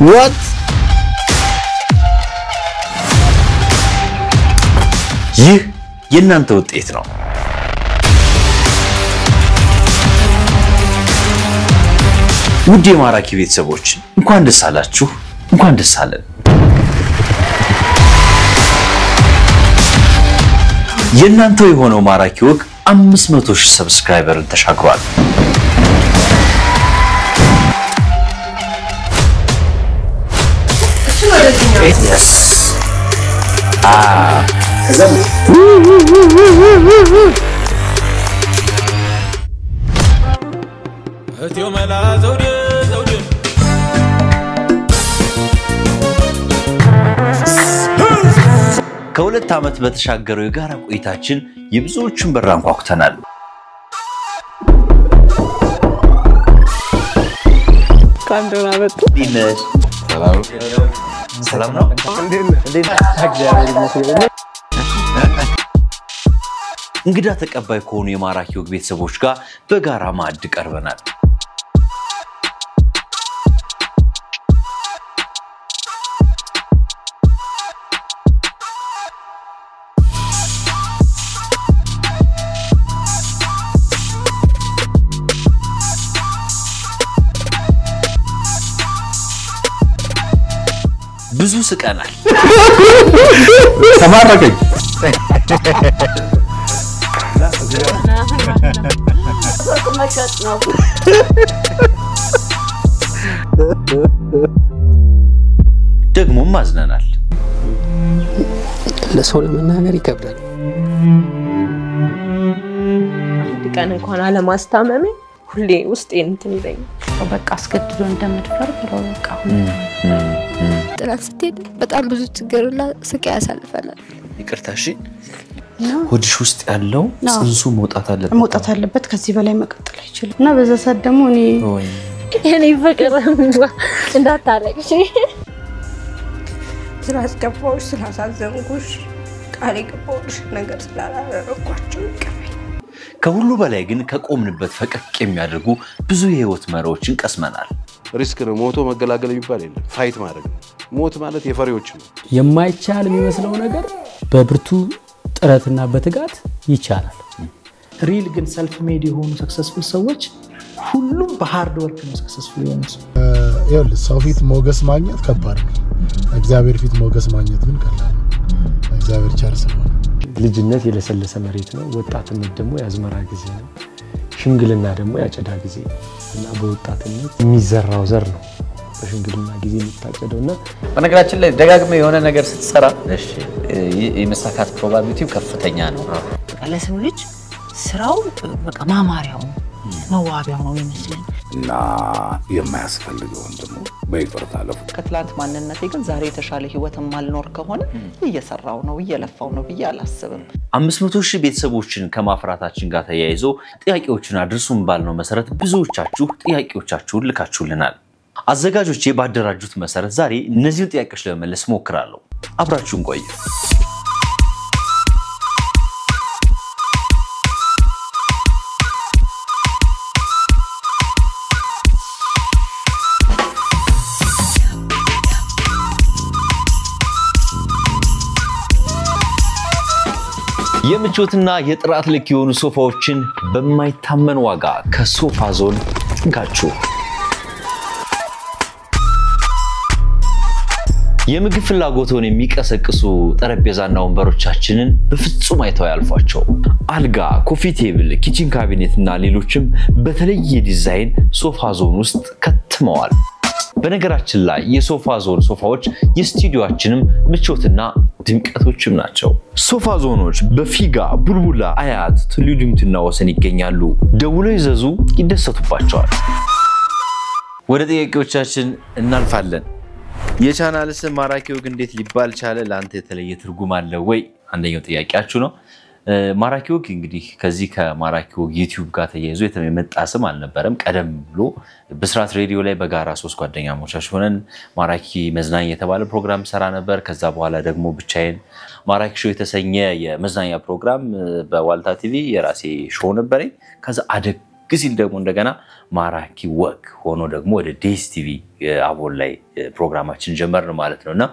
What? ይህ የእናንተ ውጤት ነው። ውድ የማራኪ ቤተሰቦች እንኳን ደስ አላችሁ፣ እንኳን ደስ አለን። የእናንተው የሆነው ማራኪ ወግ 500,000 ሰብስክራይበርን ተሻግሯል። Yes. ከሁለት ዓመት በተሻገረው የጋራ ቆይታችን የብዙዎችን በር አንኳኩተናል። ካንዶና በጡ ዲነስ ሰላም ነው እንዴት እንግዳ ተቀባይ ከሆኑ የማራኪ ወግ ቤተሰቦች ጋር በጋራ ማዕድ ቀርበናል። ብዙ ስቀናል። ተማረከኝ ደግሞ ማዝነናል። ለሰው ለመናገር ይከብዳል። ቀን እንኳን አለማስታመም ሁሌ ውስጥ እንትን ይለኝ በቃ አስገድዶ እንደምትፈር ብለው በቃ ጥላት ስትሄድ በጣም ብዙ ችግርና ስቃይ ያሳልፈናል። ይቅርታሽ ሆድሽ ውስጥ ያለው ጽንሱ መውጣት አለበት ከዚህ በላይ መቀጠል አይችልም እና በዛ ሰዓት ደግሞ እኔ ፍቅር እንዳታረቅሽ ስላስከፋውሽ ስላሳዘንኩሽ ቃል የገባሁልሽ ነገር ስላላደረኳቸው ይቀበል። ከሁሉ በላይ ግን ከቆምንበት ፈቀቅ የሚያደርጉ ብዙ የህይወት መሪዎችን ቀስመናል። ሪስክ ነው ሞቶ መገላገል የሚባል የለም ፋይት ማድረግ ነው። ሞት ማለት የፈሪዎች ነው። የማይቻል የሚመስለው ነገር በብርቱ ጥረትና በትጋት ይቻላል። ሪል ግን ሰልፍ ሜድ የሆኑ ሰክሰስፉል ሰዎች ሁሉም በሃርድ ወርክ ነው ሰክሰስፉል የሆኑት። ይኸውልህ ሰው ፊት ሞገስ ማግኘት ከባድ ነው። እግዚአብሔር ፊት ሞገስ ማግኘት ግን ቀላል ነው። እግዚአብሔር ቸር ስለሆነ ልጅነት የለሰለሰ መሬት ነው። ወጣትነት ደግሞ ያዝመራ ጊዜ ነው። ሽምግልና ደግሞ ያጨዳ ጊዜ ነው እና በወጣትነት የሚዘራው ዘር ነው በሽምግልና ጊዜ የሚታጨደውና በነገራችን ላይ ደጋግመህ የሆነ ነገር ስትሰራ እሺ የመሳካት ፕሮባቢሊቲው ከፍተኛ ነው። ለሰው ልጅ ስራው በቃ ማማሪያው መዋቢያው ነው ይመስላል እና የማያስፈልገው ደግሞ በይቅርታ አለፉ። ከትላንት ማንነቴ ግን ዛሬ የተሻለ ህይወት ማልኖር ከሆነ እየሰራው ነው እየለፋው ነው ብዬ አላስብም። 500,000 ቤተሰቦችን ከማፍራታችን ጋር ተያይዞ ጥያቄዎችን አድርሱን ባልነው መሰረት ብዙዎቻችሁ ጥያቄዎቻችሁን ልካችሁልናል። አዘጋጆቼ ባደራጁት መሰረት ዛሬ እነዚህን ጥያቄዎች ለመመለስ ሞክራለሁ። አብራችሁን ቆዩ። የምቾትና የጥራት ልክ የሆኑ ሶፋዎችን በማይታመን ዋጋ ከሶፋ ዞን እንካችሁ። የምግብ ፍላጎትን የሚቀሰቅሱ ጠረጴዛና ወንበሮቻችንን በፍጹም አይተው ያልፏቸው። አልጋ፣ ኮፊ ቴብል፣ ኪችን ካቢኔትና ሌሎችም በተለየ ዲዛይን ሶፋ ዞን ውስጥ ከትመዋል። በነገራችን ላይ የሶፋ ዞን ሶፋዎች የስቱዲዮአችንም ምቾትና ድምቀቶችም ናቸው። ሶፋ ዞኖች በፊጋ፣ ቡልቡላ፣ አያት፣ ቱሉ ዲምቱና ወሰን ይገኛሉ። ደውለው ይዘዙ፣ ይደሰቱባቸዋል። ወደ ጥያቄዎቻችን እናልፋለን። የቻናል ስም ማራኪ ወግ እንዴት ሊባል ቻለ? ላንተ የተለየ ትርጉም አለ ወይ? አንደኛው ጥያቄያችሁ ነው። ማራኪ ወግ እንግዲህ ከዚህ ከማራኪ ወግ ዩቲዩብ ጋር ተያይዞ የመጣ ስም አልነበረም። ቀደም ብሎ በስራት ሬዲዮ ላይ በጋራ ሶስት ጓደኛሞች ሆነን ማራኪ መዝናኛ የተባለ ፕሮግራም ሰራ ነበር። ከዛ በኋላ ደግሞ ብቻዬን ማራኪ ሾው የተሰኘ የመዝናኛ ፕሮግራም በዋልታ ቲቪ የራሴ ሾው ነበረኝ። ከዛ አደግ ሲል ደግሞ እንደገና ማራኪ ወግ ሆኖ ደግሞ ወደ ዴስ ቲቪ አቦል ላይ ፕሮግራማችን ጀመርን ማለት ነውና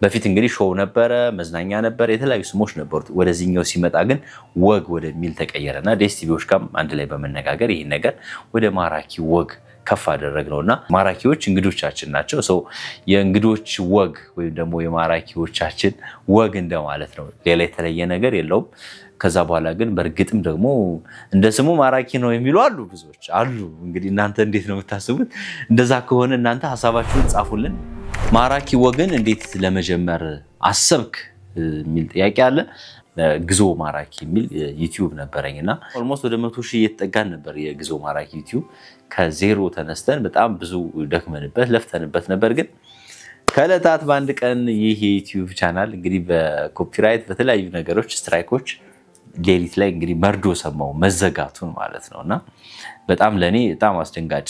በፊት እንግዲህ ሾው ነበረ መዝናኛ ነበር የተለያዩ ስሞች ነበሩት ወደዚህኛው ሲመጣ ግን ወግ ወደሚል ተቀየረና ዴስ ቲቪዎች ጋር አንድ ላይ በመነጋገር ይሄን ነገር ወደ ማራኪ ወግ ከፍ አደረግነውና ማራኪዎች እንግዶቻችን ናቸው ሰው የእንግዶች ወግ ወይ ደግሞ የማራኪዎቻችን ወግ እንደማለት ነው ሌላ የተለየ ነገር የለውም ከዛ በኋላ ግን በርግጥም ደግሞ እንደ ስሙ ማራኪ ነው የሚሉ አሉ ብዙዎች አሉ እንግዲህ እናንተ እንዴት ነው የምታስቡት እንደዛ ከሆነ እናንተ ሐሳባችሁን ጻፉልን ማራኪ ወግን እንዴት ለመጀመር አሰብክ የሚል ጥያቄ አለ ግዞ ማራኪ የሚል ዩቲዩብ ነበርኝና ኦልሞስት ወደ 100,000 እየተጠጋን ነበር የግዞ ማራኪ ዩቲዩብ ከዜሮ ተነስተን በጣም ብዙ ደክመንበት ለፍተንበት ነበር ግን ከለታት በአንድ ቀን ይሄ ዩቲዩብ ቻናል እንግዲህ በኮፒራይት በተለያዩ ነገሮች ስትራይኮች ሌሊት ላይ እንግዲህ መርዶ ሰማው መዘጋቱን ማለት ነውና በጣም ለኔ በጣም አስደንጋጭ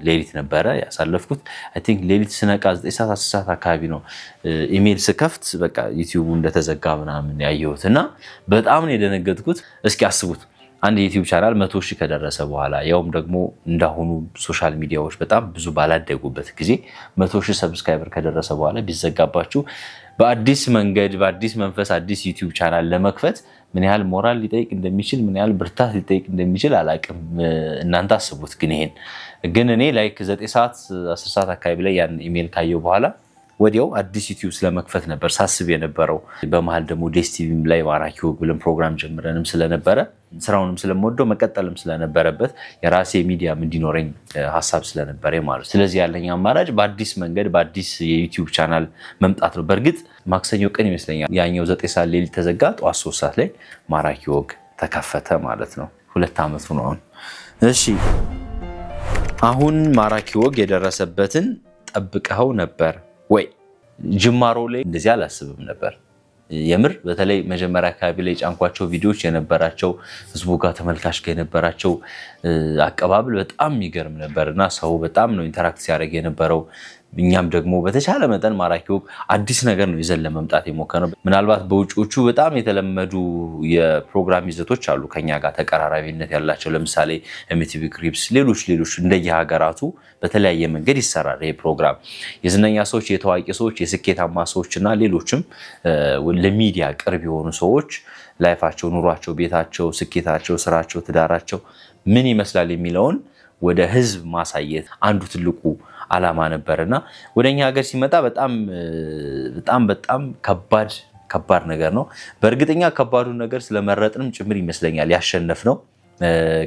ሌሊት ነበረ ያሳለፍኩት አይ ቲንክ ሌሊት ስነቃ 9 ሰዓት 10 ሰዓት አካባቢ ነው ኢሜል ስከፍት በቃ ዩቲዩቡ እንደተዘጋ ምናምን ያየሁትና በጣም ነው የደነገጥኩት እስኪ አስቡት አንድ ዩቲዩብ ቻናል 100,000 ከደረሰ በኋላ ያውም ደግሞ እንዳሁኑ ሶሻል ሚዲያዎች በጣም ብዙ ባላደጉበት ጊዜ 100,000 ሰብስክራይበር ከደረሰ በኋላ ቢዘጋባችሁ በአዲስ መንገድ በአዲስ መንፈስ አዲስ ዩቲዩብ ቻናል ለመክፈት ምን ያህል ሞራል ሊጠይቅ እንደሚችል ምን ያህል ብርታት ሊጠይቅ እንደሚችል አላቅም እናንተ አስቡት ግን እኔ ላይክ 9 ሰዓት 10 ሰዓት አካባቢ ላይ ያን ኢሜል ካየው በኋላ ወዲያው አዲስ ዩቲዩብ ስለመክፈት ነበር ሳስብ የነበረው በመሃል ደግሞ ዴስ ቲቪም ላይ ማራኪ ወግ ብለን ፕሮግራም ጀምረንም ስለነበረ ስራውንም ስለምወደው መቀጠልም ስለነበረበት የራሴ ሚዲያም እንዲኖረኝ ሐሳብ ስለነበረ ማለት ስለዚህ ያለኝ አማራጭ በአዲስ መንገድ በአዲስ የዩቲዩብ ቻናል መምጣት ነው በርግጥ ማክሰኞ ቀን ይመስለኛል ያኛው 9 ሰዓት ሌሊት ተዘጋ ጧት 3 ሰዓት ላይ ማራኪ ወግ ተከፈተ ማለት ነው 2 አመቱ ነው እሺ አሁን ማራኪ ወግ የደረሰበትን ጠብቀው ነበር ወይ ጅማሮ ላይ እንደዚህ አላስብም ነበር የምር በተለይ መጀመሪያ አካባቢ ላይ ጫንኳቸው ቪዲዮዎች የነበራቸው ህዝቡ ጋር ተመልካች ጋር የነበራቸው አቀባበል በጣም የሚገርም ነበርና ሰው በጣም ነው ኢንተራክት ሲያደርግ የነበረው እኛም ደግሞ በተቻለ መጠን ማራኪ ወግ አዲስ ነገር ነው ይዘን ለመምጣት የሞከረው ምናልባት በውጪዎቹ በጣም የተለመዱ የፕሮግራም ይዘቶች አሉ ከኛ ጋር ተቀራራቢነት ያላቸው ለምሳሌ ኤምቲቪ ክሪፕስ ሌሎች እንደየሀገራቱ በተለያየ መንገድ ይሰራል ይሄ ፕሮግራም የዝነኛ ሰዎች የታዋቂ ሰዎች የስኬታማ ሰዎችና ሌሎችም ለሚዲያ ቅርብ የሆኑ ሰዎች ላይፋቸው ኑሯቸው ቤታቸው ስኬታቸው ስራቸው ትዳራቸው ምን ይመስላል የሚለውን ወደ ህዝብ ማሳየት አንዱ ትልቁ አላማ ነበርና ወደኛ ሀገር ሲመጣ በጣም ከባድ ነገር ነው በእርግጠኛ ከባዱ ነገር ስለመረጥንም ጭምር ይመስለኛል ያሸነፍ ነው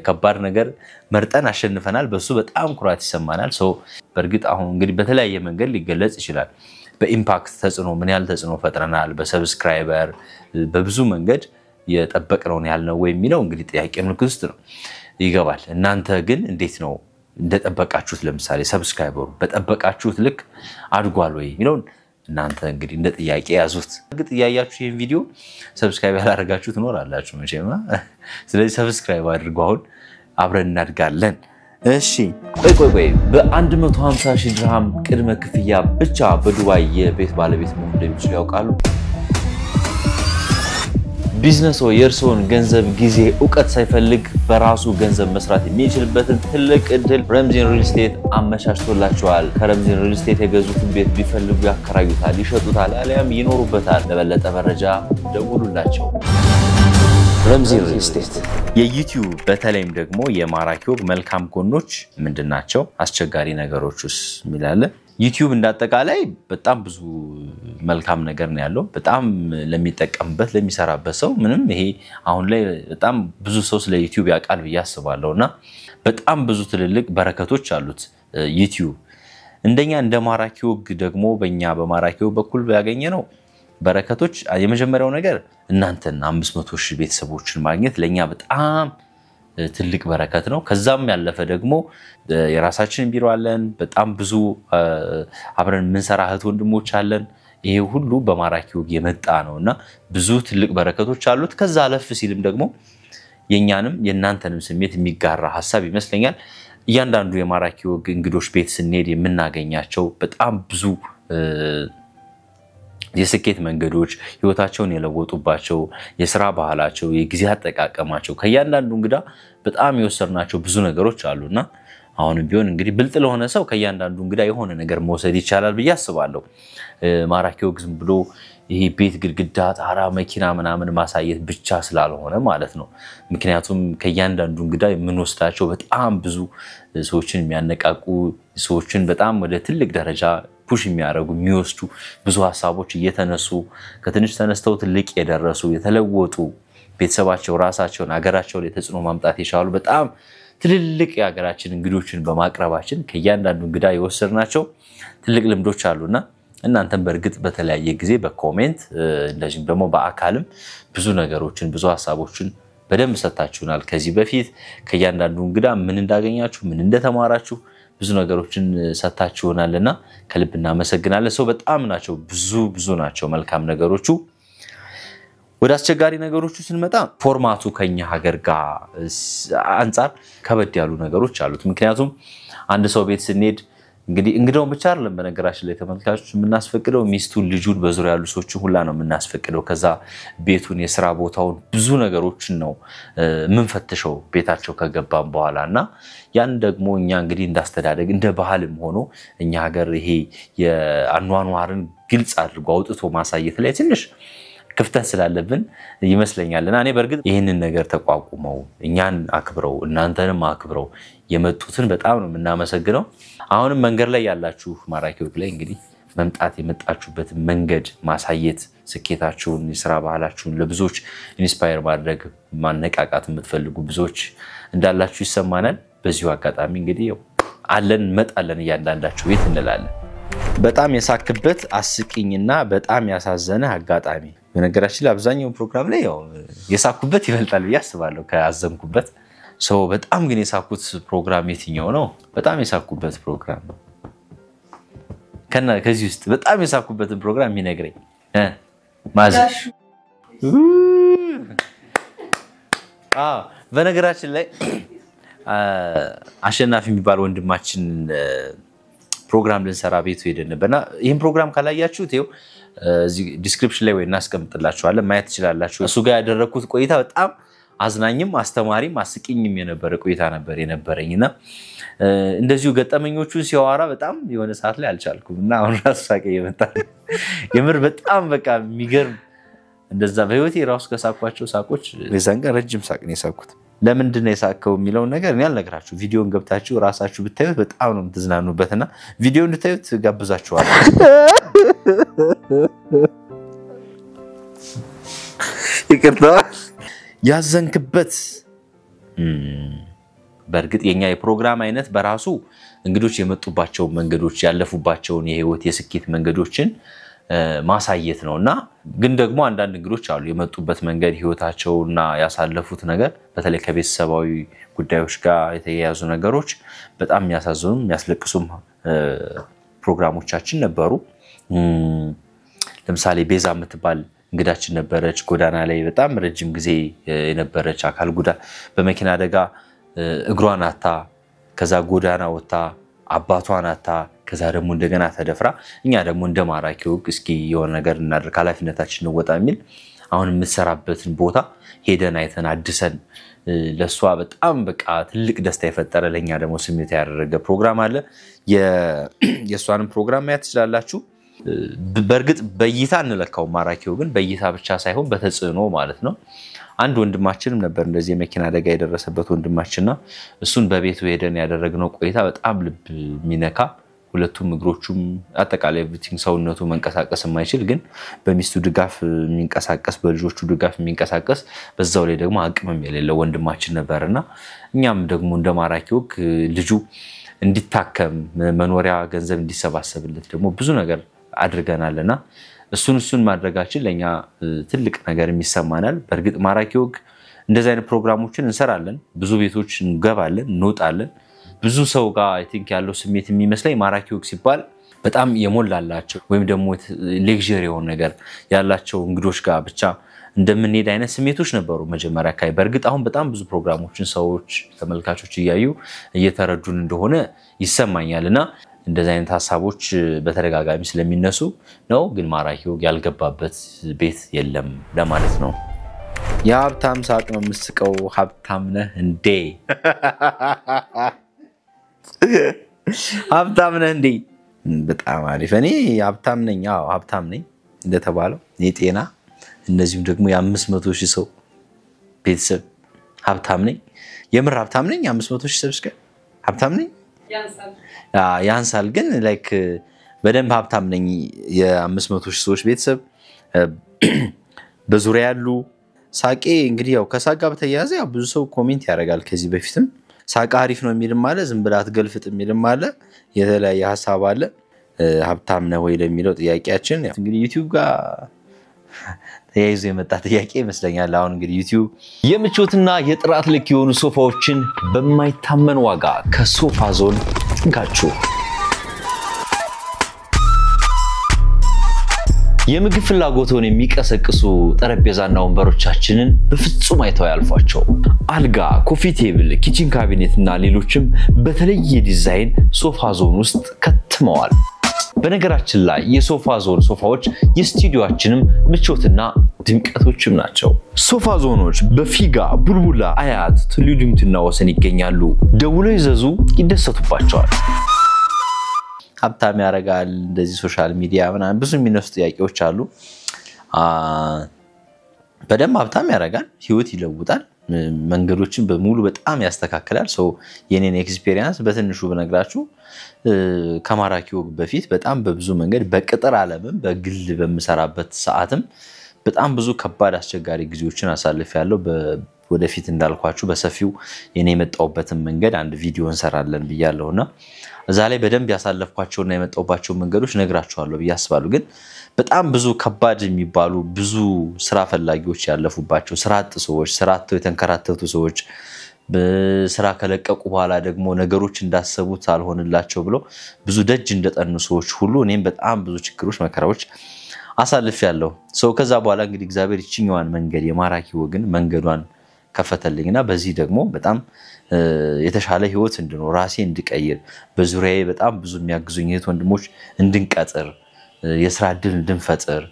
ከባድ ነገር መርጠን አሸንፈናል በሱ በጣም ኩራት ይሰማናል ሰው በእርግጥ አሁን እንግዲህ በተለያየ መንገድ ሊገለጽ ይችላል በኢምፓክት ተጽኖ ምን ያህል ተጽኖ ፈጥረናል በሰብስክራይበር በብዙ መንገድ የጠበቅነውን ያልነው ወይ የሚለው እንግዲህ ጥያቄ ምልክት ውስጥ ነው ይገባል እናንተ ግን እንዴት ነው እንደጠበቃችሁት ለምሳሌ ሰብስክራይበሩ በጠበቃችሁት ልክ አድጓል ወይ የሚለው እናንተ እንግዲህ እንደ ጥያቄ ያዙት እርግጥ ያያችሁ ይሄን ቪዲዮ ሰብስክራይብ ያላደረጋችሁ ትኖራላችሁ መቼም ስለዚህ ሰብስክራይብ አድርጉ አሁን አብረን እናድጋለን እሺ ቆይ በ150,000 ድርሃም ቅድመ ክፍያ ብቻ በዱባይ የቤት ባለቤት መሆን እንደሚችሉ ያውቃሉ ቢዝነስ የርሶን ገንዘብ ጊዜ ዕውቀት ሳይፈልግ በራሱ ገንዘብ መስራት የሚችልበትን ትልቅ እድል ረምዚን ሪል ስቴት አመቻችቶላቸዋል ከረምዚን ሪል ስቴት የገዙትን ቤት ቢፈልጉ ያከራዩታል ይሸጡታል አለያም ይኖሩበታል ለበለጠ መረጃ ደውሉላቸው ረምዚን ሪል ስቴት የዩቲዩብ በተለይም ደግሞ የማራኪ ወግ መልካም ጎኖች ምንድናቸው አስቸጋሪ ነገሮችስ ሚላለ ዩቲዩብ እንዳጠቃላይ በጣም ብዙ መልካም ነገር ነው ያለው በጣም ለሚጠቀምበት ለሚሰራበት ሰው ምንም ይሄ አሁን ላይ በጣም ብዙ ሰው ስለ ዩቲዩብ ያውቃል በያስባለውና በጣም ብዙ ትልልቅ በረከቶች አሉት ዩቲዩብ እንደኛ እንደ ማራኪ ወግ ደግሞ በእኛ በማራኪ ወግ በኩል ያገኘ ነው በረከቶች የመጀመሪያው ነገር እናንተና 500,000 ቤተሰቦችን ማግኘት ለኛ በጣም ትልቅ በረከት ነው ከዛም ያለፈ ደግሞ የራሳችን ቢሮ አለን በጣም ብዙ አብረን ምንሰራ እህት ወንድሞች አለን ይሄ ሁሉ በማራኪ ወግ የመጣ ነውና ብዙ ትልቅ በረከቶች አሉት ከዛ አለፍ ሲልም ደግሞ የኛንም የናንተንም ስሜት የሚጋራ ሐሳብ ይመስለኛል እያንዳንዱ የማራኪ ወግ እንግዶች ቤት ስንሄድ የምናገኛቸው በጣም ብዙ የስኬት መንገዶች ህይወታቸውን የለወጡባቸው የሥራ ባህላቸው የጊዜ አጠቃቀማቸው ከያንዳንዱ እንግዳ በጣም የወሰድናቸው ብዙ ነገሮች አሉና አሁንም ቢሆን እንግዲህ ብልጥ ለሆነ ሰው ከያንዳንዱ እንግዳ የሆነ ነገር መውሰድ ይቻላል ብዬ አስባለሁ ማራኪ ወግ ዝም ብሎ ይሄ ቤት ግድግዳ ጣራ መኪና ምናምን ማሳየት ብቻ ስላልሆነ ማለት ነው ምክንያቱም ከያንዳንዱ እንግዳ የምንወስዳቸው በጣም ብዙ ሰዎችን የሚያነቃቁ ሰዎችን በጣም ወደ ትልቅ ደረጃ ፑሽ የሚያደርጉ የሚወስዱ ብዙ ሐሳቦች እየተነሱ ከትንሽ ተነስተው ትልቅ የደረሱ የተለወጡ ቤተሰባቸው ራሳቸውን ሀገራቸው ላይ ተጽዕኖ ማምጣት የቻሉ በጣም ትልልቅ የሀገራችን እንግዶችን በማቅረባችን ከያንዳንዱ እንግዳ የወሰድናቸው ትልቅ ልምዶች አሉና እናንተም በርግጥ በተለያየ ጊዜ በኮሜንት እንደዚህም ደግሞ በአካልም ብዙ ነገሮችን ብዙ ሐሳቦችን በደንብ ሰጣችሁናል ከዚህ በፊት ከያንዳንዱ እንግዳ ምን እንዳገኛችሁ ምን እንደተማራችሁ ብዙ ነገሮችን ሰጣችሁናልና ከልብ እናመሰግናለን ሰው በጣም ናቸው ብዙ ናቸው መልካም ነገሮቹ ወደ አስቸጋሪ ነገሮቹ ስንመጣ ፎርማቱ ከኛ ሀገር ጋር አንፃር ከበድ ያሉ ነገሮች አሉት ምክንያቱም አንድ ሰው ቤት ስንሄድ እንግዲህ እንግዳውን ብቻ አይደለም በነገራችን ላይ ተመልካቾች የምናስፈቅደው ሚስቱን ልጁን በዙሪያ ያሉ ሰዎችን ሁላ ነው የምናስፈቅደው ከዛ ቤቱን የሥራ ቦታውን ብዙ ነገሮችን ነው ምንፈትሸው ቤታቸው ከገባን በኋላና ያን ደግሞ እኛ እንግዲህ እንዳስተዳደግ እንደ ባህልም ሆኖ እኛ ሀገር ይሄ የአኗኗርን ግልጽ አድርጎ አውጥቶ ማሳየት ላይ ትንሽ ክፍተት ስላለብን ይመስለኛልና እኔ በርግጥ ይሄንን ነገር ተቋቁመው እኛን አክብረው እናንተንም አክብረው የመጡትን በጣም ነው እናመሰግነው አሁንም መንገድ ላይ ያላችሁ ማራኪ ወግ ላይ እንግዲህ መምጣት የመጣችሁበት መንገድ ማሳየት ስኬታችሁን የሥራ ባህላችሁን ለብዙዎች ኢንስፓየር ማድረግ ማነቃቃት የምትፈልጉ ብዙዎች እንዳላችሁ ይሰማናል በዚሁ አጋጣሚ እንግዲህ አለን መጣለን እያንዳንዳችሁ ቤት እንላለን በጣም የሳክበት አስቂኝና በጣም ያሳዘነ አጋጣሚ በነገራችን ላይ አብዛኛው ፕሮግራም ላይ የሳኩበት ይበልጣል ያስባለሁ ከአዘንኩበት ሰው በጣም ግን የሳኩት ፕሮግራም የትኛው ነው በጣም የሳኩበት ፕሮግራም ከዚህ ውስጥ በጣም የሳኩበትን ፕሮግራም ይነግረኝ ማዘሽ በነገራችን ላይ አሸናፊ የሚባል ወንድማችን ፕሮግራም ልንሰራ ቤቱ ሄደን ነበርና ይሄን ፕሮግራም ካላያችሁት እዚህ ዲስክሪፕሽን ላይ ወይ እናስቀምጥላችኋለን ማየት ትችላላችሁ እሱ ጋር ያደረኩት ቆይታ በጣም አዝናኝም አስተማሪም አስቂኝም የነበረ ቆይታ ነበር የነበረኝና እንደዚሁ ገጠመኞቹን ሲያወራ በጣም የሆነ ሰዓት ላይ አልቻልኩምና አሁን ራስ ሳቀ የመጣ የምር በጣም በቃ የሚገርም እንደዛ በህይወቴ ራስ ከሳቋቸው ሳቆች ለዛንጋ ረጅም ሳቅ ነው የሳኩት ለምንድን ነው የሳቀው የሚለው ነገር እኔ አልነግራችሁ ቪዲዮን ገብታችሁ ራሳችሁ ብታዩት በጣም ነው የምትዝናኑበትና ቪዲዮ እንድታዩት ጋብዛችኋለሁ ይቅርታ ያዘንክበት በርግጥ የኛ የፕሮግራም አይነት በራሱ እንግዶች የመጡባቸው መንገዶች ያለፉባቸውን የህይወት የስኬት መንገዶችን ማሳየት ነውና ግን ደግሞ አንዳንድ እንግዶች አሉ የመጡበት መንገድ ህይወታቸውና ያሳለፉት ነገር በተለይ ከቤተሰባዊ ጉዳዮች ጋር የተያያዙ ነገሮች በጣም የሚያሳዝኑም የሚያስለቅሱም ፕሮግራሞቻችን ነበሩ ለምሳሌ ቤዛ የምትባል እንግዳችን ነበረች ጎዳና ላይ በጣም ረጅም ጊዜ የነበረች አካል ጉዳት በመኪና አደጋ እግሯን አታ ከዛ ጎዳና ወጣ አባቷን አታ ከዛ ደግሞ እንደገና ተደፍራ እኛ ደግሞ እንደ ማራኪ ወግ እስኪ የሆነ ነገር እናድርግ ኃላፊነታችንን እንወጣ የሚል አሁን የምትሰራበትን ቦታ ሄደን አይተን አድሰን ለሷ በጣም በቃ ትልቅ ደስታ የፈጠረ ለኛ ደግሞ ስሜት ያደረገ ፕሮግራም አለ የሷንም ፕሮግራም ማየት ትችላላችሁ በርግጥ በእይታ እንለካው ማራኪ ወግን በእይታ ብቻ ሳይሆን በተጽዕኖ ማለት ነው አንድ ወንድማችንም ነበር እንደዚህ የመኪና አደጋ የደረሰበት ወንድማችንና እሱን በቤቱ ሄደን ያደረግነው ቆይታ በጣም ልብ የሚነካ ሁለቱም እግሮቹም አጠቃላይ ኤቭሪቲንግ ሰውነቱ መንቀሳቀስ የማይችል ግን በሚስቱ ድጋፍ የሚንቀሳቀስ በልጆቹ ድጋፍ የሚንቀሳቀስ በዛው ላይ ደግሞ አቅምም የሌለው ወንድማችን ነበርና እኛም ደግሞ እንደ ማራኪ ወግ ልጁ እንዲታከም መኖሪያ ገንዘብ እንዲሰባሰብለት ደግሞ ብዙ ነገር አድርገናልና እሱን ማድረጋችን ለኛ ትልቅ ነገር የሚሰማናል በርግጥ ማራኪ ወግ እንደዚህ አይነት ፕሮግራሞችን እንሰራለን ብዙ ቤቶች እንገባለን እንወጣለን ብዙ ሰው ጋር አይ ቲንክ ያለው ስሜት የሚመስለኝ ማራኪ ወግ ሲባል በጣም የሞላላቸው ወይም ደግሞ ሌክዠሪ የሆነ ነገር ያላቸው እንግዶች ጋር ብቻ እንደምንሄድ አይነት ስሜቶች ነበሩ መጀመሪያ አካባቢ በርግጥ አሁን በጣም ብዙ ፕሮግራሞችን ሰዎች ተመልካቾች እያዩ እየተረዱን እንደሆነ ይሰማኛልና እንደዚህ አይነት ሐሳቦች በተደጋጋሚ ስለሚነሱ ነው ግን ማራኪ ወግ ያልገባበት ቤት የለም ለማለት ነው የሀብታም ሳቅ ነው የምስቀው ሀብታም ነህ እንዴ ሀብታም ነህ እንዴ በጣም አሪፍ እኔ ሀብታም ነኝ አዎ ሀብታም ነኝ እንደተባለው የጤና እነዚህም ደግሞ የ500,000 ሰው ቤተሰብ ሀብታም ነኝ የምር ሀብታም ነኝ 500,000 ሰብስክራይብ ሀብታም ነኝ ያንሳል ግን ላይክ በደንብ ሀብታም ነኝ የ500,000 ሰዎች ቤተሰብ በዙሪያ ያሉ ሳቄ እንግዲህ ያው ከሳቃ በተያያዘ ያው ብዙ ሰው ኮሜንት ያደርጋል ከዚህ በፊትም ሳቃ አሪፍ ነው የሚልም አለ ዝም ብላ አትገልፍጥ የሚልም አለ የተለያየ ሐሳብ አለ ሀብታም ነው ወይ ለሚለው ጥያቄያችን እንግዲህ ዩቲዩብ ጋር ተያይዞ የመጣ ጥያቄ ይመስለኛል አሁን እንግዲህ ዩቲዩብ የምቾትና የጥራት ልክ የሆኑ ሶፋዎችን በማይታመን ዋጋ ከሶፋ ዞን ጋችሁ የምግብ ፍላጎትን የሚቀሰቅሱ ጠረጴዛና ወንበሮቻችንን በፍጹም አይተው ያልፏቸው አልጋ ኮፊ ቴብል ኪችን ካቢኔት እና ሌሎችም በተለየ ዲዛይን ሶፋ ዞን ውስጥ ከትመዋል በነገራችን ላይ የሶፋ ዞን ሶፋዎች የስቱዲዮአችንም ምቾትና ድምቀቶችም ናቸው ሶፋ ዞኖች በፊጋ ቡልቡላ አያት ትሉዲምትና ወሰን ይገኛሉ ደውለው ይዘዙ ይደሰቱባቸዋል ሀብታም ያረጋል እንደዚህ ሶሻል ሚዲያ ምናምን ብዙ የሚነሱ ጥያቄዎች አሉ በደም ሀብታም ያረጋል ህይወት ይለውጣል መንገዶችን በሙሉ በጣም ያስተካክላል ሶ የኔን ኤክስፒሪየንስ በትንሹ በነግራችሁ ከማራኪ ወግ በፊት በጣም በብዙ መንገድ በቅጥር ዓለምም በግል በመሰራበት ሰዓትም በጣም ብዙ ከባድ አስቸጋሪ ጊዜዎችን አሳልፌያለሁ ወደፊት እንዳልኳችሁ በሰፊው የኔ የመጣውበትን መንገድ አንድ ቪዲዮ እንሰራለን ብያለሁና እዛ ላይ በደንብ ያሳለፍኳቸውና የመጣውባቸው መንገዶች ነግራችኋለሁ ብያስባሉ ግን በጣም ብዙ ከባድ የሚባሉ ብዙ ስራ ፈላጊዎች ያለፉባቸው ስራ አጥ ሰዎች ስራ አጥተው የተንከራተቱ ሰዎች በስራ ከለቀቁ በኋላ ደግሞ ነገሮች እንዳሰቡት አልሆንላቸው ብለው ብዙ ደጅ እንደጠኑ ሰዎች ሁሉ እኔም በጣም ብዙ ችግሮች መከራዎች አሳልፌያለሁ ሰው ከዛ በኋላ እንግዲህ እግዚአብሔር ይችኛዋን መንገድ የማራኪ ወግን መንገዷን ከፈተልኝና በዚህ ደግሞ በጣም የተሻለ ህይወት እንድኖር ራሴ እንድቀይር በዙሪያዬ በጣም ብዙ የሚያግዙኝ ወንድሞች እንድንቀጥር የስራ ዕድል እንድንፈጥር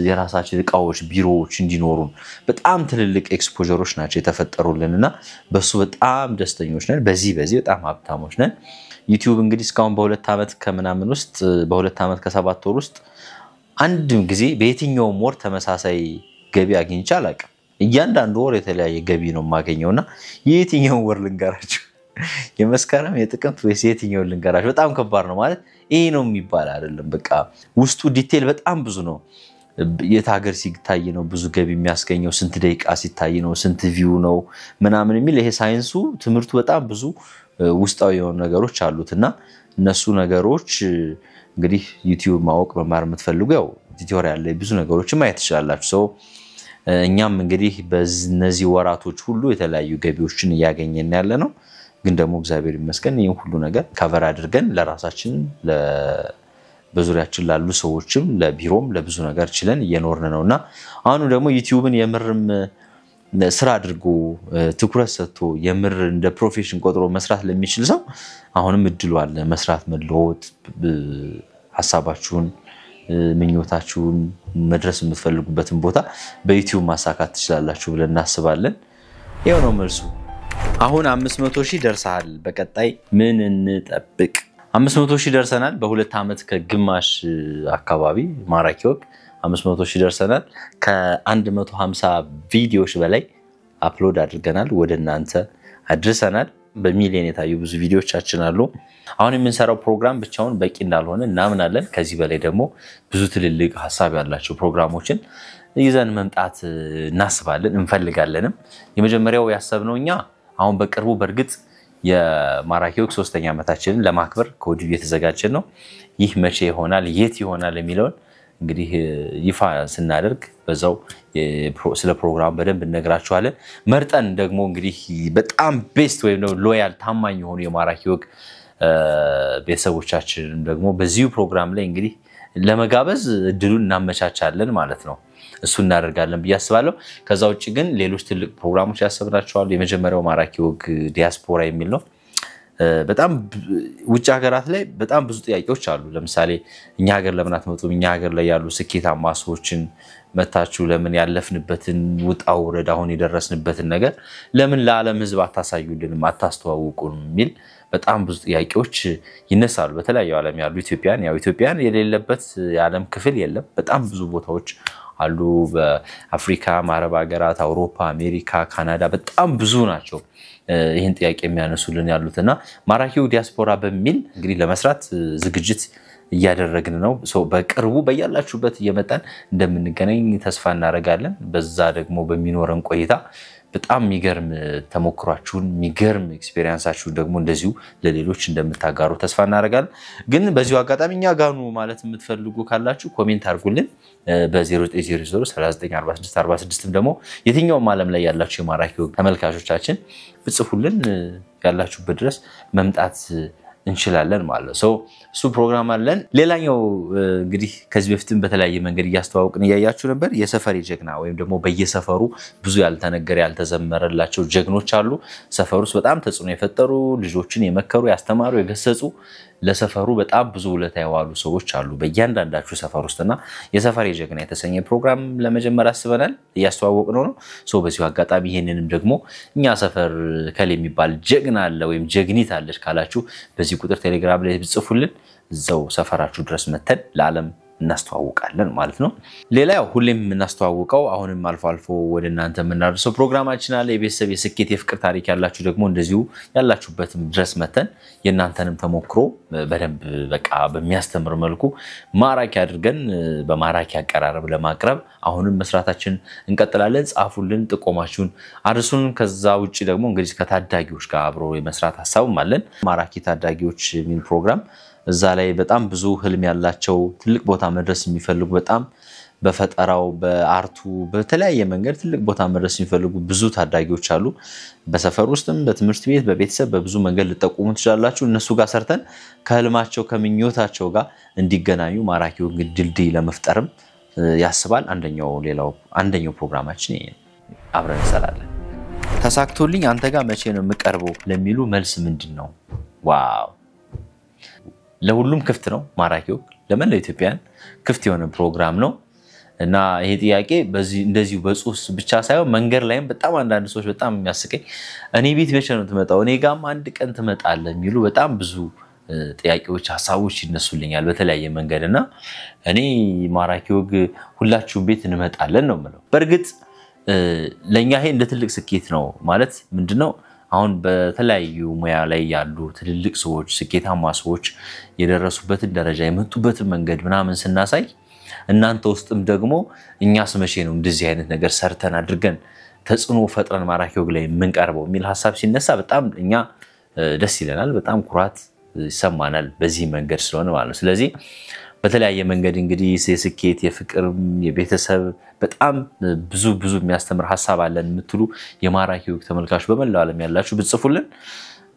የራሳችን እቃዎች ቢሮዎች እንዲኖሩን በጣም ትልልቅ ኤክስፖዠሮች ናቸው የተፈጠሩልንና በሱ በጣም ደስተኞች ነን በዚህ በጣም ሀብታሞች ነን ዩቲዩብ እንግዲህ እስካሁን በ2 አመት ከምናምን ውስጥ በ2 አመት ከ7 ወር ውስጥ አንድም ጊዜ በየትኛው ወር ተመሳሳይ ገቢ አግኝቼ አላውቅም እያንዳንዱ ወር የተለያየ ገቢ ነው ማገኘውና የየትኛው ወር ልንገራችሁ የመስከረም የጥቅምት ወይስ የትኛው ልንገራችሁ በጣም ከባድ ነው ማለት ይሄ ነው የሚባል አይደለም በቃ ውስጡ ዲቴል በጣም ብዙ ነው የታገር ሲታይ ነው ብዙ ገቢ የሚያስገኘው ስንት ደቂቃ ሲታይ ነው ስንት ቪው ነው ምናምን የሚል ይሄ ሳይንሱ ትምርቱ በጣም ብዙ ውስጣዊ የሆኑ ነገሮች አሉትና እነሱ ነገሮች እንግዲህ ዩቲዩብ ማወቅ መማር የምትፈልጉ ያው ቱቶሪያል ላይ ብዙ ነገሮች ማየት ይችላልላችሁ ሰው እኛም እንግዲህ በእነዚህ ወራቶች ሁሉ የተለያዩ ገቢዎችን ያገኘን ያለ ነው ግን ደግሞ እግዚአብሔር ይመስገን ይሄን ሁሉ ነገር ከቨር አድርገን ለራሳችን በዙሪያችን ላሉ ሰዎችም ለቢሮም ለብዙ ነገር ችለን እየኖርን ነውና አሁን ደግሞ ዩቲዩብን የምርም ስራ አድርጎ ትኩረት ሰጥቶ የምር እንደ ፕሮፌሽን ቆጥሮ መስራት ለሚችል ሰው አሁንም እድሉ አለ መስራት መለወጥ ሐሳባችሁን ምኞታችሁን መድረስ የምትፈልጉበትን ቦታ በዩቲዩብ ማሳካት ትችላላችሁ ብለን እናስባለን ይሄው ነው መልሱ አሁን 500,000 ደርሰሃል በቀጣይ ምን እንጠብቅ 500,000 ደርሰናል በ2 አመት ከግማሽ አካባቢ ማራኪ ወግ 500,000 ደርሰናል ከ150 ቪዲዮዎች በላይ አፕሎድ አድርገናል ወደናንተ አድርሰናል በሚሊዮን የታዩ ብዙ ቪዲዮዎቻችን አሉ አሁን የምንሰራው ፕሮግራም ብቻውን በቂ እንዳልሆነ እናምናለን ከዚህ በላይ ደግሞ ብዙ ትልልቅ ሐሳብ ያላቸው ፕሮግራሞችን ይዘን መምጣት እናስባለን እንፈልጋለንም የመጀመሪያው ያሰብነው እኛ አሁን በቅርቡ በርግጥ የማራኪ ወግ 3ኛ ዓመታችንን ለማክበር ከወዲሁ የተዘጋጀን ነው ይህ መቼ ይሆናል የት ይሆናል የሚለውን እንግዲህ ይፋ ስናደርግ በዛው ስለ ፕሮግራም በደንብ እንነግራችኋለን መርጠን ደግሞ እንግዲህ በጣም ቤስት ወይ ነው ሎያል ታማኝ የሆኑ የማራኪ ወግ ቤተሰቦቻችን ደግሞ በዚሁ ፕሮግራም ላይ እንግዲህ ለመጋበዝ እድሉን እናመቻቻለን ማለት ነው እሱ እናደርጋለን ብያስባለሁ ከዛ ውጪ ግን ሌሎች ትልቅ ፕሮግራሞች ያሰብናቸዋል የመጀመሪያው ማራኪ ወግ ዲያስፖራ የሚል ነው በጣም ውጭ ሀገራት ላይ በጣም ብዙ ጥያቄዎች አሉ ለምሳሌ እኛ ሀገር ለምን አትመጡም እኛ ሀገር ላይ ያሉ ስኬታማ ሰዎችን መታችሁ ለምን ያለፍንበትን ውጣው ወረዳ አሁን የደረስንበትን ነገር ለምን ለዓለም ህዝብ አታሳዩልንም አታስተዋውቁንም ሚል በጣም ብዙ ጥያቄዎች ይነሳሉ በተለያዩ ዓለም ያሉ ኢትዮጵያን የሌለበት የዓለም ክፍል የለም በጣም ብዙ ቦታዎች አሉ በአፍሪካ ማረብ ሀገራት አውሮፓ አሜሪካ ካናዳ በጣም ብዙ ናቸው ይሄን ጥያቄ የሚያነሱልን ያሉትና ማራኪው ዲያስፖራ በሚል እንግዲህ ለመስራት ዝግጅት እያደረግን ነው በቅርቡ በያላችሁበት እየመጣን እንደምንገናኝ ተስፋ እናደርጋለን በዛ ደግሞ በሚኖረን ቆይታ በጣም የሚገርም ተሞክሯችሁን የሚገርም ኤክስፒሪየንሳችሁን ደግሞ እንደዚሁ ለሌሎች እንደምታጋሩ ተስፋ እናደርጋለን ግን በዚሁ አጋጣሚ እኛ ጋኑ ማለት የምትፈልጉ ካላችሁ ኮሜንት አድርጉልን በ0900394646 ደግሞ የትኛውም ዓለም ላይ ያላችሁ የማራኪው ተመልካቾቻችን ብጽፉልን ያላችሁበት ድረስ መምጣት እንችላለን ማለት ነው እሱ ፕሮግራም አለን ሌላኛው እንግዲህ ከዚህ በፊትም በተለያየ መንገድ ያስተዋውቅን ያያችሁ ነበር የሰፈሪ ጀግና ወይም ደግሞ በየሰፈሩ ብዙ ያልተነገረ ያልተዘመረላቸው ጀግኖች አሉ ሰፈሩስ በጣም ተጽዕኖ የፈጠሩ ልጆችን የመከሩ ያስተማሩ የገሰጹ ለሰፈሩ በጣም ብዙ ውለታ ያዋሉ ሰዎች አሉ በእያንዳንዳችሁ ሰፈር ውስጥና የሰፈሪ ጀግና የተሰኘ ፕሮግራም ለመጀመር አስበናል ያስተዋወቅነው ነው በዚሁ አጋጣሚ ይሄንንም ደግሞ እኛ ሰፈር ከለ የሚባል ጀግና አለ ወይም ጀግኒት አለች ካላችሁ በዚህ ቁጥር ቴሌግራም ላይ ብጽፉልን እዛው ሰፈራችሁ ድረስ መተን ለዓለም እናስተዋውቃለን ማለት ነው ሌላው ሁሌም እናስተዋውቀው አሁንም አልፎ ወደ እናንተ የምናደርሰው ፕሮግራማችን አለ የቤተሰብ የስኬት የፍቅር ታሪክ ያላችሁ ደግሞ እንደዚሁ ያላችሁበትም ድረስ መተን የእናንተንም ተሞክሮ በደንብ በቃ በሚያስተምር መልኩ ማራኪ አድርገን በማራኪ አቀራረብ ለማቅረብ አሁንም መስራታችን እንቀጥላለን ጻፉልን ጥቆማችሁን አድርሱን ከዛ ውጪ ደግሞ እንግዲህ ከታዳጊዎች ጋር አብሮ የመስራት ሐሳብም አለን ማራኪ ታዳጊዎች ሚል ፕሮግራም እዛ ላይ በጣም ብዙ ህልም ያላቸው ትልቅ ቦታ መድረስ የሚፈልጉ በጣም በፈጠራው በአርቱ በተለያየ መንገድ ትልቅ ቦታ መድረስ የሚፈልጉ ብዙ ታዳጊዎች አሉ በሰፈር ውስጥም በትምህርት ቤት በቤተሰብ በብዙ መንገድ ልጠቁሙ ትችላላችሁ እነሱ ጋር ሰርተን ከህልማቸው ከምኞታቸው ጋር እንዲገናኙ ማራኪው ድልድይ ለመፍጠርም ያስባል አንደኛው ፕሮግራማችን አብረን እንሰራለን ተሳክቶልኝ አንተ ጋር መቼ ነው የምቀርበው ለሚሉ መልስ ምንድነው ዋው ለሁሉም ክፍት ነው ማራኪው ለምን ለኢትዮጵያን ክፍት የሆነ ፕሮግራም ነው እና ይሄ ጥያቄ በዚህ እንደዚሁ በጽሁፍ ብቻ ሳይሆን መንገር ላይም በጣም አንዳንድ ሰዎች በጣም የሚያስቀኝ እኔ ቤት መቼ ነው ትመጣው እኔ ጋርም አንድ ቀን ትመጣለህ የሚሉ በጣም ብዙ ጥያቄዎች ሐሳቦች ይነሱልኛል በተለያየ መንገድና እኔ ማራኪው ሁላችሁም ቤት እንመጣለን ነው ማለት በርግጥ ለኛ ይሄ እንደ ትልቅ ስኬት ነው ማለት ምንድነው አሁን በተለያዩ ሙያ ላይ ያሉ ትልልቅ ሰዎች ስኬታማ ሰዎች የደረሱበትን ደረጃ የመጡበትን መንገድ ምናምን ስናሳይ እናንተ ውስጥም ደግሞ እኛስ መቼ ነው እንደዚህ አይነት ነገር ሰርተን አድርገን ተጽዕኖ ፈጥረን ማራኪው ላይ የምንቀርበው የሚል ሐሳብ ሲነሳ በጣም እኛ ደስ ይለናል በጣም ኩራት ይሰማናል በዚህ መንገድ ስለሆነ ማለት ነው ስለዚህ በተለያየ መንገድ እንግዲህ የስኬት የፍቅር የቤተሰብ በጣም ብዙ የሚያስተምር ሐሳብ አለን የምትሉ የማራኪው ተመልካቾች በመላው ዓለም ያላችሁ ብጽፉልን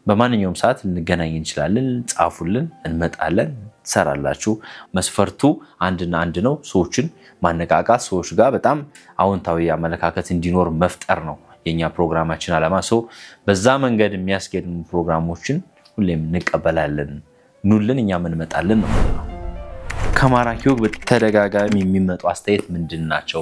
በማንኛውም ሰዓት እንገናኝ እንችላለን ጻፉልን እንመጣለን ሰራላችሁ መስፈርቱ አንድና አንድ ነው ሰዎችን ማነቃቃት ሰዎች ጋር በጣም አዎንታዊ አመለካከት እንዲኖር መፍጠር ነው የኛ ፕሮግራማችን ዓላማ በዛ መንገድ የሚያስገድ ፕሮግራሞችን ሁሌም እንቀበላለን ኑልን እኛም እንመጣለን ነው ከማራኪው በተደጋጋሚ የሚመጡ አስተያየት ምንድናቸው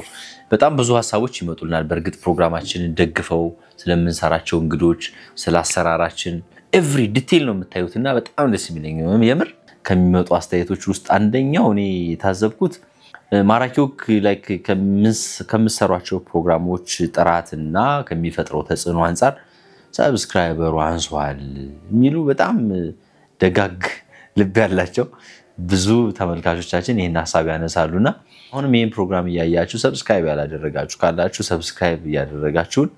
በጣም ብዙ ሐሳቦች ይመጡልናል በርግጥ ፕሮግራማችንን ደግፈው ስለምንሰራቸው እንግዶች ስላሰራራችን ኤቭሪ ዲቴል ነው የምታዩትና በጣም ደስ የሚለኝ የምር ከሚመጡ አስተያየቶች ውስጥ አንደኛው እኔ የታዘብኩት ማራኪው ላይክ ከምሰሯቸው ፕሮግራሞች ጥራትና ከሚፈጥረው ተጽዕኖ አንፃር ሰብስክራይበሩ አንሷል የሚሉ በጣም ደጋግ ልብ ያላቸው ብዙ ተመልካቾቻችን ይሄን ሐሳብ ያነሳሉና አሁንም ይሄን ፕሮግራም ያያችሁ ሰብስክራይብ ያላደረጋችሁ ካላችሁ ሰብስክራይብ ያደረጋችሁን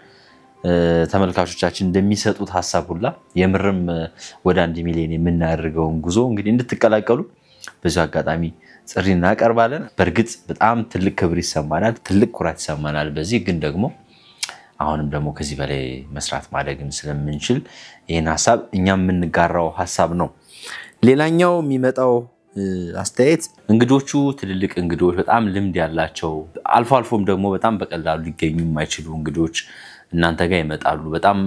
ተመልካቾቻችን እንደሚሰጡት ሐሳብ ሁላ የምርም ወደ 1 ሚሊዮን የምናደርገውን ጉዞ እንግዲህ እንድትቀላቀሉ በዚህ አጋጣሚ ጽሪ እናቀርባለን በርግጥ በጣም ትልቅ ክብር ይሰማናል ትልቅ ኩራት ይሰማናል በዚህ ግን ደግሞ አሁንም ደግሞ ከዚህ በላይ መስራት ማደግን ስለምንችል ይሄን ሐሳብ እኛም የምንጋራው ሐሳብ ነው ሌላኛው የሚመጣው አስተያየት እንግዶቹ ትልልቅ እንግዶች በጣም ልምድ ያላቸው አልፎ አልፎም ደግሞ በጣም በቀላሉ ሊገኙ የማይችሉ እንግዶች እናንተ ጋር ይመጣሉ በጣም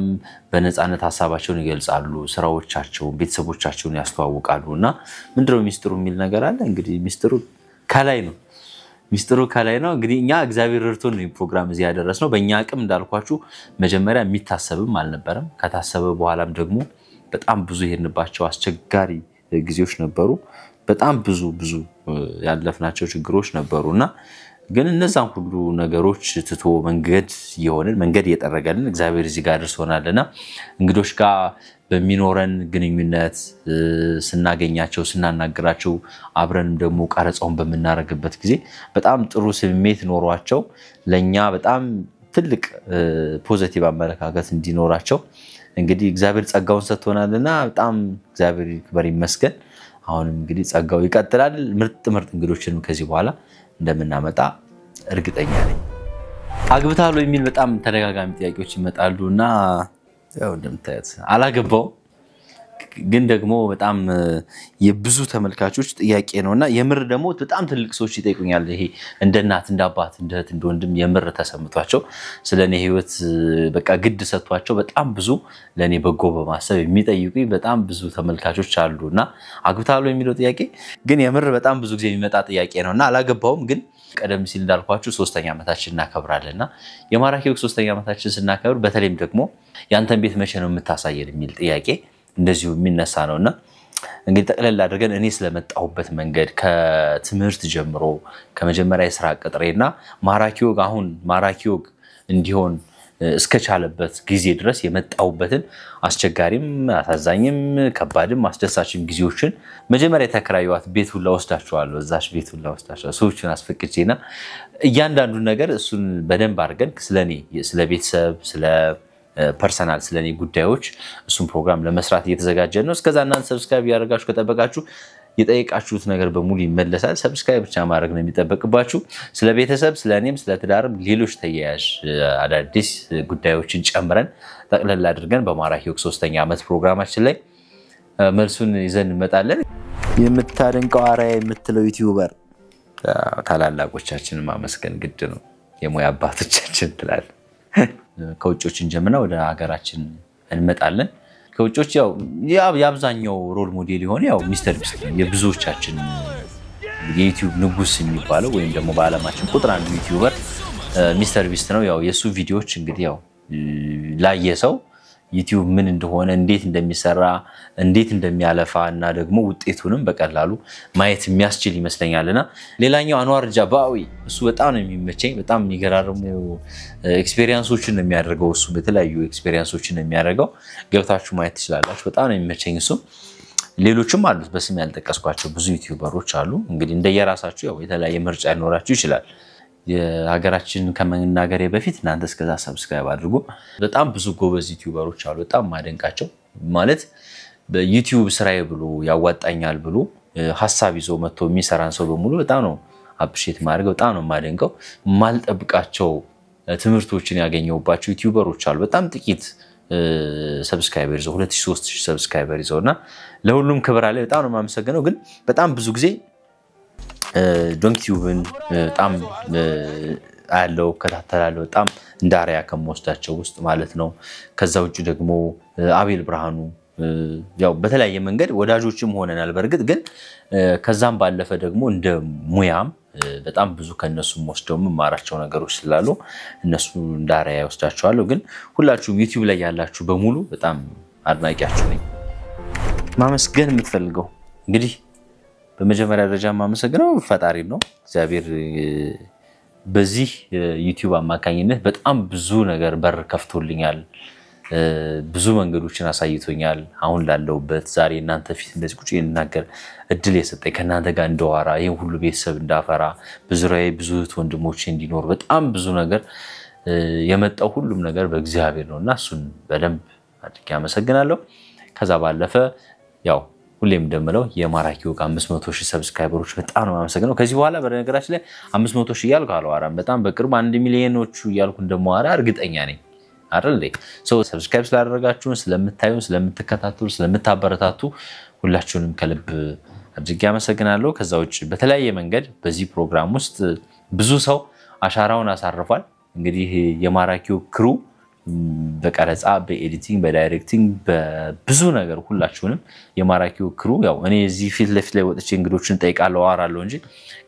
በነፃነት ሐሳባቸውን ይገልጻሉ ስራዎቻቸውን ቤተሰቦቻቸውን ያስተዋውቃሉና ምንድነው ሚስጥሩ የሚል ነገር አለ እንግዲህ ሚስጥሩ ከላይ ነው እንግዲህ እኛ እግዚአብሔር ረድቶን ነው ፕሮግራም እዚህ ያደረስነው በእኛ አቅም እንዳልኳችሁ መጀመሪያ የሚታሰብም አልነበረም ከታሰበ በኋላም ደግሞ በጣም ብዙ ይሄንባቸው አስቸጋሪ ጊዜዎች ነበሩ በጣም ብዙ ያለፍናቸው ችግሮች ነበሩና ግን እነዛን ሁሉ ነገሮች ትቶ መንገድ እየጠረገልን እግዚአብሔር እዚህ ጋር ደርሶናልና እንግዶች ጋር በሚኖረን ግንኙነት ስናገኛቸው ስናናግራቸው አብረንም ደግሞ ቀረጻውን በመናረግበት ጊዜ በጣም ጥሩ ስሜት ኖሯቸው ለኛ በጣም ትልቅ ፖዚቲቭ አመለካከት እንዲኖራቸው እንግዲህ እግዚአብሔር ጸጋውን ሰጥቶናልና በጣም እግዚአብሔር ይክበር ይመስገን አሁንም እንግዲህ ጸጋው ይቀጥላል ምርጥ እንግዶችን ከዚህ በኋላ እንደምናመጣ እርግጠኛ ነኝ አግብታሉ የሚል በጣም ተደጋጋሚ ጥያቄዎች ይመጣሉና ያው እንደምታዩት አላገባው ግን ደግሞ በጣም የብዙ ተመልካቾች ጥያቄ ነውና የምር ደግሞ በጣም ትልቅ ሰዎች ይጠይቁኛል ይሄ እንደ እናት እንደ አባት እንደ እህት እንደ ወንድም የምር ተሰምቷቸው ስለኔ ህይወት በቃ ግድ ሰጥቷቸው በጣም ብዙ ለኔ በጎ በማሰብ የሚጠይቁኝ በጣም ብዙ ተመልካቾች አሉና አግብታሉ የሚለው ጥያቄ ግን የምር በጣም ብዙ ጊዜ የሚመጣ ጥያቄ ነውና አላገባውም ግን ቀደም ሲል እንዳልኳችሁ 3ኛ ዓመታችን እናከብራለና የማራኪ ወግ 3ኛ ዓመታችን ስናከብር በተለይም ደግሞ ያንተን ቤት መቼ ነው የምታሳየን የሚል ጥያቄ እንደዚሁ የሚነሳ ነውና እንግዲህ ተቀለል አድርገን እኔ ስለመጣሁበት መንገድ ከትምህርት ጀምሮ ከመጀመሪያ የሥራ ቅጥሬና ማራኪ ወግ አሁን ማራኪ ወግ እንዲሆን እስከቻለበት ጊዜ ድረስ የመጣሁበትን አስቸጋሪም አሳዛኝም ከባድም አስደሳችም ጊዜዎችን መጀመሪያ ተከራዩት ቤት ሁሉ ወስዳቸዋለሁ እዛሽ ቤት ሁሉ ወስዳቸዋለሁ ሰዎችን አስፈቅጄና እያንዳንዱ ነገር እሱን በደንብ አድርገን ስለኔ ስለ ቤተሰብ ስለ ፐርሰናል ስለኔ ጉዳዮች እሱን ፕሮግራም ለመስራት እየተዘጋጀን ነው እስከዛ እናንተ ሰብስክራይብ ያደርጋችሁ ከጠበቃችሁ የጠየቃችሁት ነገር በሙሉ ይመለሳል ሰብስክራይብ ብቻ ማድረግ ነው የሚጠበቅባችሁ ስለ ቤተሰብ ስለኔም ስለ ትዳርም ሌሎች ተያያዥ አዳዲስ ጉዳዮችን ጨምረን ተቀለል አድርገን በማራኪ ወግ 3ኛ ዓመት ፕሮግራማችን ላይ መልሱን ይዘን እንመጣለን የምታደንቀው አራያ የምትለው ዩቲዩበር ታላላቆቻችንን ማመስገን ግድ ነው የሙያ አባቶቻችን ትላል ከውጮችን ጀምና ወደ ሀገራችን እንመጣለን ከውጮች ያው ያብዛኛው ሮል ሞዴል ሆነ ያው ሚስተር ቢስት የብዙዎቻችን የዩቲዩብ ንጉስ የሚባለው ወይም ደግሞ በአለማችን ቁጥር 1 ዩቲዩበር ሚስተር ቢስት ነው ያው የሱ ቪዲዮዎች እንግዲህ ያው ላየሰው ዩቲዩብ ምን እንደሆነ እንዴት እንደሚሰራ እንዴት እንደሚያለፋና ደግሞ ውጤቱንም በቀላሉ ማየት የሚያስችል ይመስለኛልና ሌላኛው አንዋር ጃባዊ እሱ በጣም ነው የሚመቸኝ በጣም የሚገራርሙ ኤክስፒሪየንሶችን ነው የሚያደርገው እሱ በተለያዩ ኤክስፒሪየንሶችን ነው የሚያደርገው ገብታችሁ ማየት ትችላላችሁ በጣም ነው የሚመቸኝ እሱ ሌሎችም አሉት በስም ያልጠቀስኳቸው ብዙ ዩቲዩበሮች አሉ እንግዲህ እንደየራሳችሁ ያው የተለያየ ምርጫ ይኖራችሁ ይችላል የሀገራችን ከመናገሬ በፊት እናንተ እስከዛ ሰብስክራይብ አድርጉ በጣም ብዙ ጎበዝ ዩቲዩበሮች አሉ በጣም ማደንቃቸው ማለት በዩቲዩብ ስራዬ ብሎ ያዋጣኛል ብሎ ሐሳብ ይዞ መጥቶ የሚሰራን ሰው በሙሉ በጣም ነው አፕሪሺየት ማድረግ በጣም ነው ማደንቀው ማልጠብቃቸው ትምህርቶችን ያገኘውባቸው ዩቲዩበሮች አሉ በጣም ጥቂት ሰብስክራይበር ይዘው 2000-3000 ሰብስክራይበር ይዘውና ለሁሉም ክብር አለ በጣም ነው ማመሰግነው ግን በጣም ብዙ ጊዜ ዶንኪዩብን በጣም አለው ከታተላለው በጣም እንዳሪያ ከመወስዳቸው ውስጥ ማለት ነው ከዛ ውጪ ደግሞ አቤል ብርሃኑ ያው በተለያየ መንገድ ወዳጆችም ሆነናል በርግጥ ግን ከዛም ባለፈ ደግሞ እንደ ሙያም በጣም ብዙ ከነሱም ወስደው መማራቸው ነገሮች ስላሉ እነሱ እንዳሪያ ያወስዳቸዋለሁ ግን ሁላችሁም ዩቲዩብ ላይ ያላችሁ በሙሉ በጣም አድናቂያችሁ ነኝ ማመስገን የምትፈልገው እንግዲህ በመጀመሪያ ደረጃ ማመሰግነው ፈጣሪ ነው እግዚአብሔር በዚህ ዩቲዩብ አማካኝነት በጣም ብዙ ነገር በር ከፍቶልኛል ብዙ መንገዶችን አሳይቶኛል አሁን ላለውበት ዛሬ እናንተ ፊት እንደዚህ ቁጭ እንናገር እድል የሰጠኝ ከናንተ ጋር እንደዋራ ይሄን ሁሉ ቤተሰብ እንዳፈራ በዙሪያዬ ብዙ ወንድሞች እንዲኖር በጣም ብዙ ነገር የመጣው ሁሉም ነገር በእግዚአብሔር ነውና እሱን በደንብ አድርጌ አመሰግናለሁ ከዛ ባለፈ ያው ሁሌም እንደምለው የማራኪ ወግ 500,000 ሰብስክራይበሮች በጣም ነው ማመሰግነው ከዚህ በኋላ በነገራችን ላይ 500,000 ያልኩ አልዋራም በጣም በቅርብ 1 ሚሊዮኖቹ ያልኩ እንደማዋራ እርግጠኛ ነኝ አይደል ሰው ሰብስክራይብ ስላደረጋችሁን ስለምታዩን ስለምትከታተሉ ስለምታበረታቱ ሁላችሁንም ከልብ አድርጌ አመሰግናለሁ ከዛ ውጪ በተለያየ መንገድ በዚህ ፕሮግራም ውስጥ ብዙ ሰው አሻራውን አሳርፏል እንግዲህ የማራኪ ወግ ክሩ በቀረጻ በኤዲቲንግ በዳይሬክቲንግ በብዙ ነገር ሁላችሁንም የማራኪው ክሩ ያው እኔ እዚህ ፊት ለፊት ላይ ወጥቼ እንግዶችን ጠይቃለሁ አወራለሁ እንጂ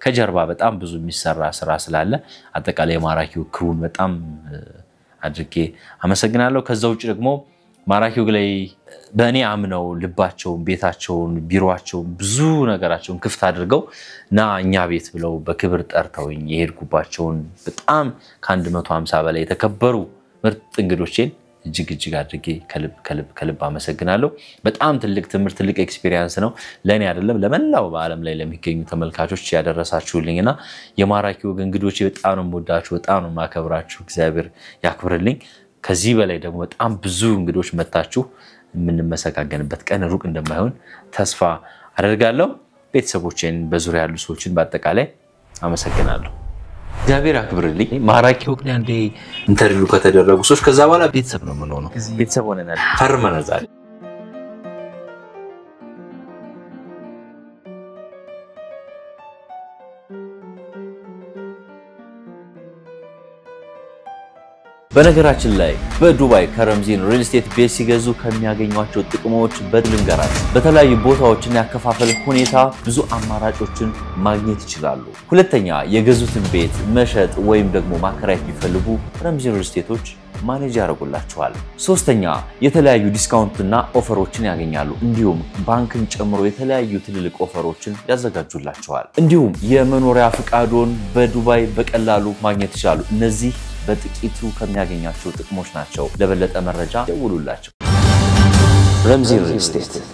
ከጀርባ በጣም ብዙ የሚሰራ ስራ ስላለ አጠቃላይ የማራኪው ክሩን በጣም አድርጌ አመሰግናለሁ ከዛ ውጭ ደግሞ ማራኪው ላይ በእኔ አምነው ልባቸውን ቤታቸውን ቢሮአቸውን ብዙ ነገራቸውን ክፍት አድርገው ና እኛ ቤት ብለው በክብር ጠርተውኝ የሄድኩባቸውን በጣም ከ150 በላይ የተከበሩ ምርጥ እንግዶቼን እጅግ አድርጌ ከልብ አመሰግናለሁ በጣም ትልቅ ትምህርት ትልቅ ኤክስፒሪየንስ ነው ለኔ አይደለም ለመላው በአለም ላይ ለሚገኙ ተመልካቾች ያደረሳችሁልኝና የማራኪው እንግዶቼ በጣም ነው የምወዳችሁ በጣም ነው ማከብራችሁ እግዚአብሔር ያክብርልኝ ከዚህ በላይ ደግሞ በጣም ብዙ እንግዶች መጣችሁ የምንመሰጋገንበት ቀን ሩቅ እንደማይሆን ተስፋ አደርጋለሁ ቤተሰቦቼን በዙሪያ ያሉ ሰዎችን በአጠቃላይ አመሰግናለሁ እግዚአብሔር ያክብርልኝ ማራኪው አንዴ ኢንተርቪው ከተደረጉ ሰዎች ከዛ በኋላ ቤተሰብ ነው የምንሆነው ቤተሰብ ሆነናል ፈርመናል ዛሬ በነገራችን ላይ በዱባይ ከረምዚን ሪል ስቴት ቤት ሲገዙ ከሚያገኙአቸው ጥቅሞች በድልንገራችሁ በተለያዩ ቦታዎችና ያከፋፈል ሁኔታ ብዙ አማራጮችን ማግኘት ይችላሉ ሁለተኛ የገዙትን ቤት መሸጥ ወይም ደግሞ ማከራየት ቢፈልጉ ረምዚን ሪል ስቴቶች ማኔጅ ያደርጉላችኋል ሶስተኛ የተለያዩ ዲስካውንትና ኦፈሮችን ያገኛሉ እንዲሁም ባንክን ጨምሮ የተለያዩ ትልልቅ ኦፈሮችን ያዘጋጁላችኋል እንዲሁም የመኖሪያ ፍቃዶን በዱባይ በቀላሉ ማግኘት ይችላሉ እነዚህ በጥቂቱ ከሚያገኛቸው ጥቅሞች ናቸው ለበለጠ መረጃ ደውሉላቸው ረምዚን ሪል ስቴት